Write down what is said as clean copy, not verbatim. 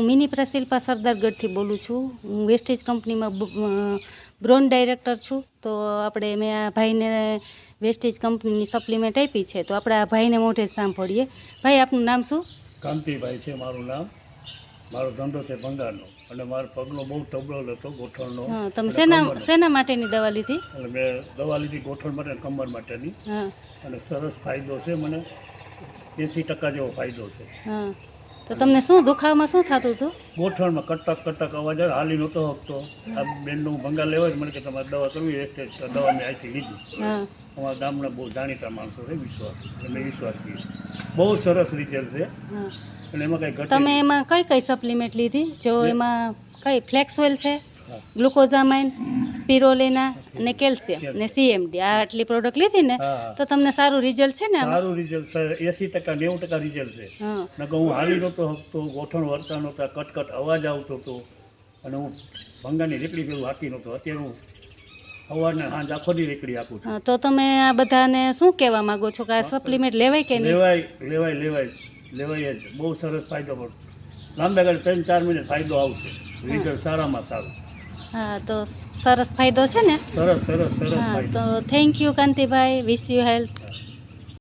Mini પ્રશિલ્પા સરદારગઢથી બોલું છું. હું વેસ્ટેજ કંપનીમાં બ્રોન્ડ ડાયરેક્ટર છું. તો આપણે મેં આ ભાઈને વેસ્ટેજ કંપનીની સપ્લિમેન્ટ આપી છે, તો આપણે આ ભાઈને મોઢે જ સાંભળીએ. ભાઈ, આપનું નામ શું? કાંતિભાઈ છે મારું નામ. મારો ધંધો છે ભંગારનો, અને મારો પગનો બહુ તબળો હતો, ગોઠણનો. હા, તમે શેના માટેની દવા લીધી? એટલે મેં દવા લીધી ગોઠણ માટે અને કમર માટેની. હા. અને સરસ ફાયદો છે મને, 80% જેવો ફાયદો છે. હા, તો તમને શું દુખાવામાં શું થતું હતું? ગોઠણમાં કટક કટક અવાજ આવે, હાલી નહોતો શકતો. આ બેનનું ભંગાર લેવાય મને કે તમારે દવા કરવી, એટલે દવા મેં અહીંથી લીધી. હા. અમારા ગામના બહુ જાણીતા માણસો છે, વિશ્વાસ, એટલે મેં વિશ્વાસ કર્યો. બહુ સરસ રિઝલ્ટ છે. હા. અને એમાં કંઈ ઘટે તમે એમાં કઈ સપ્લિમેન્ટ લીધી? જો એમાં કઈ ફ્લેક્સ ઓઇલ છે, હા. ગ્લુકોઝામાઇન, સ્પિરોલિના અને કેલ્શિયમ ને CMD, આ આટલી પ્રોડક્ટ લીધી ને, હા. તો તમને સારું રિઝલ્ટ છે ને આમાં? સારું રિઝલ્ટ છે, 80% 90% રિઝલ્ટ છે. હા. નકર હું હાલી નહોતો શકતો, ગોઠણ વળતા નહોતા, કટકટ અવાજ આવતો હતો, અને હું ભંગારની રેકડી પેલું હાકી નહોતો. અત્યારે હું સવારને સાંજ આખો દી રેકડી આપું છું. હા, તો તમે આ બધાને શું કહેવા માંગો છો કે આ સપ્લિમેન્ટ લેવાય કે નહીં? લેવાય જ. બહુ સરસ ફાયદો પડે. લાંબા ગાળે 3-4 મહિને ફાયદો આવશે. રિઝલ્ટ સારામાં સારું. હા, તો સરસ ફાયદો છે ને? સરસ હા, ફાયદો. તો thank you Kantibhai. Wish you health.